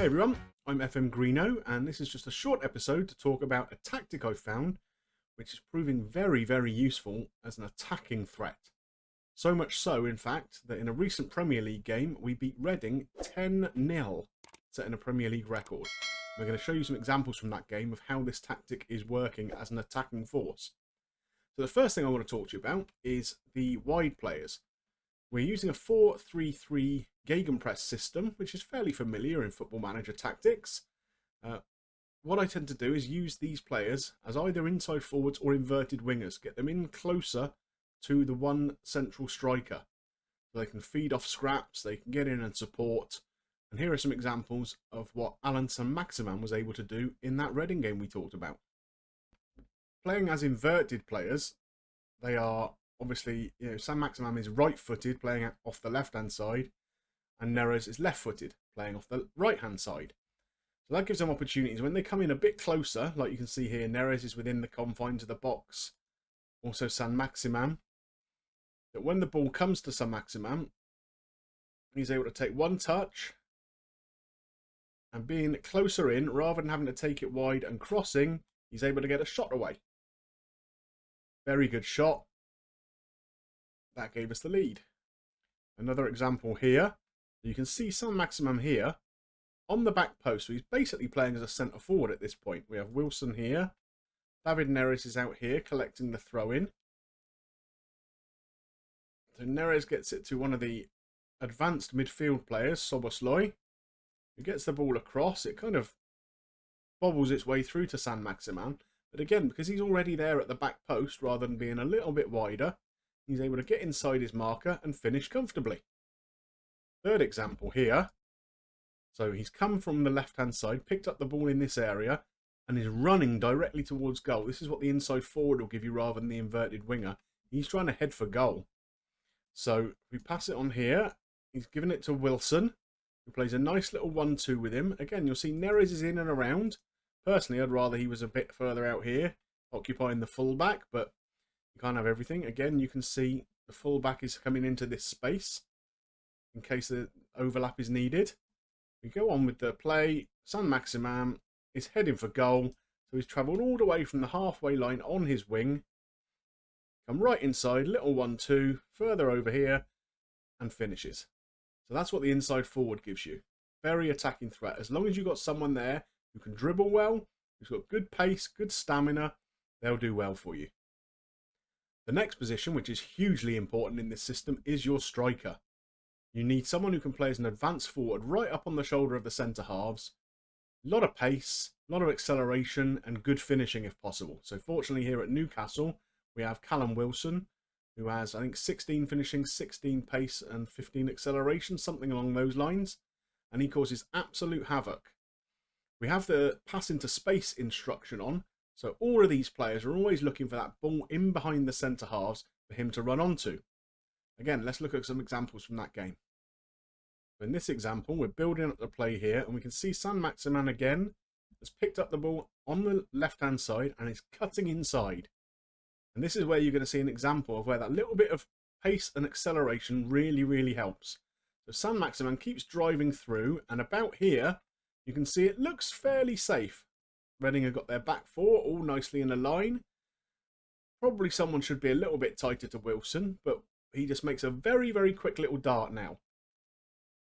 Hey everyone, I'm FM Greeno, and this is just a short episode to talk about a tactic I found which is proving very, very useful as an attacking threat. So much so, in fact, that in a recent Premier League game we beat Reading 10-0, setting a Premier League record. We're going to show you some examples from that game of how this tactic is working as an attacking force. So the first thing I want to talk to you about is the wide players. We're using a 4-3-3 Gegenpress system, which is fairly familiar in Football Manager tactics. What I tend to do is use these players as either inside forwards or inverted wingers, get them in closer to the one central striker. So they can feed off scraps, they can get in and support. And here are some examples of what Alan Saint-Maximin was able to do in that Reading game we talked about. Playing as inverted players, they are obviously, Saint-Maximin is right-footed, playing off the left-hand side, and Neres is left-footed, playing off the right-hand side. So that gives them opportunities when they come in a bit closer, like you can see here, Neres is within the confines of the box. Also Saint-Maximin. That when the ball comes to Saint-Maximin, he's able to take one touch, and being closer in, rather than having to take it wide and crossing, he's able to get a shot away. Very good shot. That gave us the lead. Another example here. You can see Saint-Maximin here on the back post. So he's basically playing as a centre forward at this point. We have Wilson here. David Neres is out here collecting the throw in. So Neres gets it to one of the advanced midfield players, Soboslai, who gets the ball across. It kind of bobbles its way through to Saint-Maximin. But again, because he's already there at the back post, rather than being a little bit wider, he's able to get inside his marker and finish comfortably. Third example here. So he's come from the left-hand side, picked up the ball in this area, and is running directly towards goal. This is what the inside forward will give you rather than the inverted winger. He's trying to head for goal. So we pass it on here. He's given it to Wilson, who plays a nice little 1-2 with him. Again, you'll see Neres is in and around. Personally, I'd rather he was a bit further out here, occupying the fullback, but you can't have everything. Again, you can see the fullback is coming into this space in case the overlap is needed. We go on with the play. Saint-Maximin is heading for goal, so he's travelled all the way from the halfway line on his wing. Come right inside, little 1-2, further over here, and finishes. So that's what the inside forward gives you. Very attacking threat. As long as you've got someone there who can dribble well, who's got good pace, good stamina, they'll do well for you. The next position, which is hugely important in this system, is your striker. You need someone who can play as an advanced forward right up on the shoulder of the centre halves. A lot of pace, a lot of acceleration, and good finishing if possible. So fortunately here at Newcastle, we have Callum Wilson, who has, I think, 16 finishing, 16 pace, and 15 acceleration, something along those lines. And he causes absolute havoc. We have the pass into space instruction on. So all of these players are always looking for that ball in behind the centre halves for him to run onto. Again, let's look at some examples from that game. In this example, we're building up the play here, and we can see Saint-Maximin again has picked up the ball on the left-hand side and is cutting inside. And this is where you're going to see an example of where that little bit of pace and acceleration really, really helps. So Saint-Maximin keeps driving through, and about here, you can see it looks fairly safe. Reading have got their back four all nicely in a line. Probably someone should be a little bit tighter to Wilson, but he just makes a very, very quick little dart now.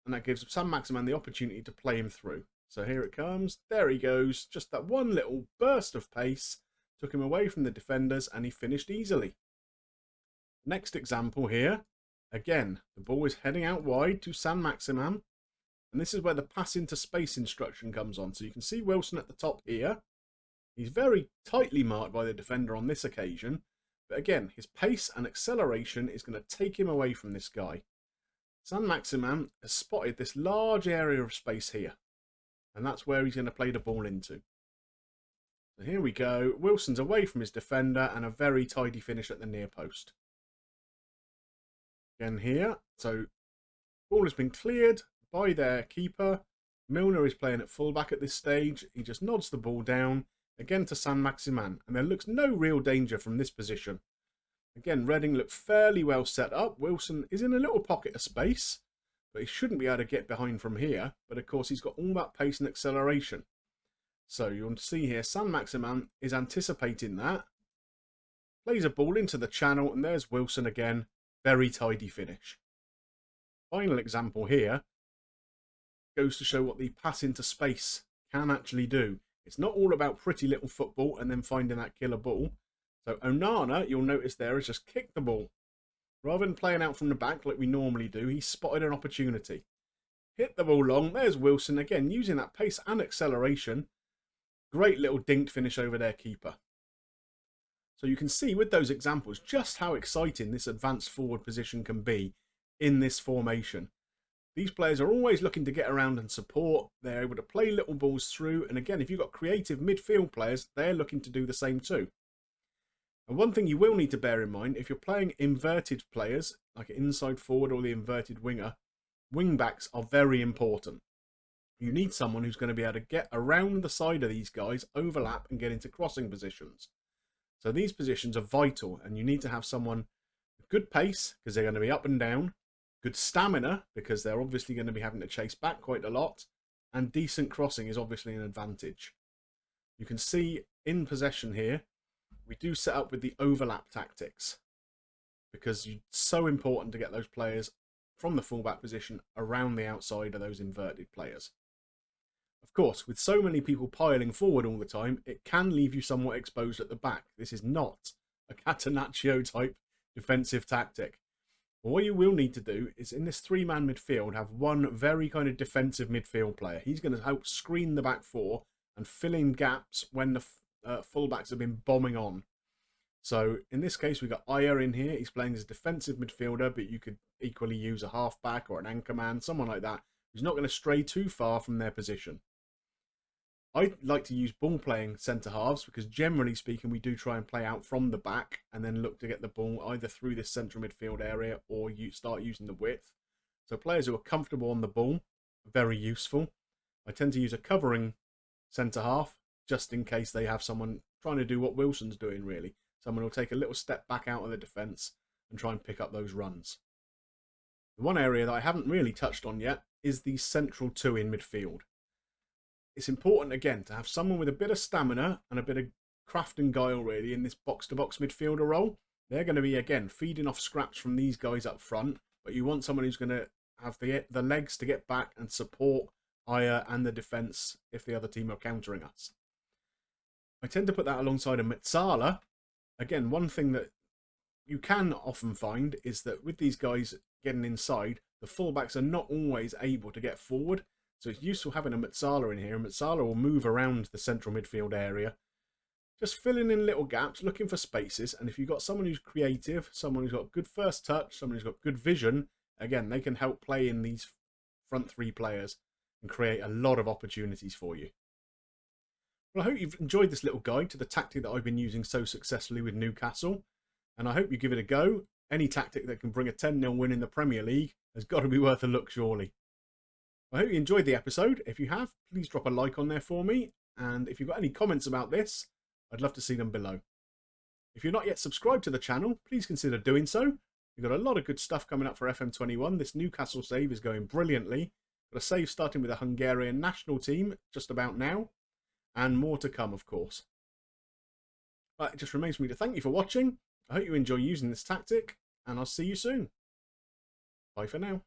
And that gives Saint-Maximin the opportunity to play him through. So here it comes. There he goes. Just that one little burst of pace took him away from the defenders, and he finished easily. Next example here. Again, the ball is heading out wide to Saint-Maximin. And this is where the pass into space instruction comes on. So you can see Wilson at the top here. He's very tightly marked by the defender on this occasion. But again, his pace and acceleration is going to take him away from this guy. Saint-Maximin has spotted this large area of space here. And that's where he's going to play the ball into. So here we go. Wilson's away from his defender and a very tidy finish at the near post. Again here. So ball has been cleared by their keeper. Milner is playing at fullback at this stage. He just nods the ball down again to Saint-Maximin, and there looks no real danger from this position. Again, Reading look fairly well set up. Wilson is in a little pocket of space, but he shouldn't be able to get behind from here. But of course, he's got all that pace and acceleration. So you'll see here, Saint-Maximin is anticipating that. Plays a ball into the channel, and there's Wilson again. Very tidy finish. Final example here goes to show what the pass into space can actually do. It's not all about pretty little football and then finding that killer ball. So Onana, you'll notice there, has just kicked the ball. Rather than playing out from the back like we normally do, he spotted an opportunity. Hit the ball long. There's Wilson again, using that pace and acceleration. Great little dinked finish over their keeper. So you can see with those examples just how exciting this advanced forward position can be in this formation. These players are always looking to get around and support. They're able to play little balls through. And again, if you've got creative midfield players, they're looking to do the same too. And one thing you will need to bear in mind, if you're playing inverted players, like an inside forward or the inverted winger, wing backs are very important. You need someone who's going to be able to get around the side of these guys, overlap and get into crossing positions. So these positions are vital, and you need to have someone with good pace, because they're going to be up and down, good stamina, because they're obviously going to be having to chase back quite a lot, and decent crossing is obviously an advantage. You can see in possession here, we do set up with the overlap tactics, because it's so important to get those players from the fullback position around the outside of those inverted players. Of course, with so many people piling forward all the time, it can leave you somewhat exposed at the back. This is not a Catenaccio type defensive tactic. But what you will need to do is in this three-man midfield have one very kind of defensive midfield player. He's going to help screen the back four and fill in gaps when the fullbacks have been bombing on. So in this case, we've got Aya in here. He's playing as a defensive midfielder, but you could equally use a half-back or an anchor man, someone like that, who's not going to stray too far from their position. I like to use ball-playing centre-halves because generally speaking, we do try and play out from the back and then look to get the ball either through this central midfield area or you start using the width. So players who are comfortable on the ball are very useful. I tend to use a covering centre-half just in case they have someone trying to do what Wilson's doing, really. Someone will take a little step back out of the defence and try and pick up those runs. The one area that I haven't really touched on yet is the central two in midfield. It's important, again, to have someone with a bit of stamina and a bit of craft and guile, really, in this box-to-box midfielder role. They're going to be, again, feeding off scraps from these guys up front, but you want someone who's going to have the legs to get back and support Aya and the defence if the other team are countering us. I tend to put that alongside a Metsala. Again, one thing that you can often find is that with these guys getting inside, the fullbacks are not always able to get forward. So it's useful having a Metsala in here. And Metsala will move around the central midfield area, just filling in little gaps, looking for spaces. And if you've got someone who's creative, someone who's got good first touch, someone who's got good vision, again, they can help play in these front three players and create a lot of opportunities for you. Well, I hope you've enjoyed this little guide to the tactic that I've been using so successfully with Newcastle. And I hope you give it a go. Any tactic that can bring a 10-0 win in the Premier League has got to be worth a look, surely. I hope you enjoyed the episode. If you have, please drop a like on there for me. And if you've got any comments about this, I'd love to see them below. If you're not yet subscribed to the channel, please consider doing so. We've got a lot of good stuff coming up for FM21. This Newcastle save is going brilliantly. Got a save starting with the Hungarian national team just about now. And more to come, of course. But it just remains for me to thank you for watching. I hope you enjoy using this tactic. And I'll see you soon. Bye for now.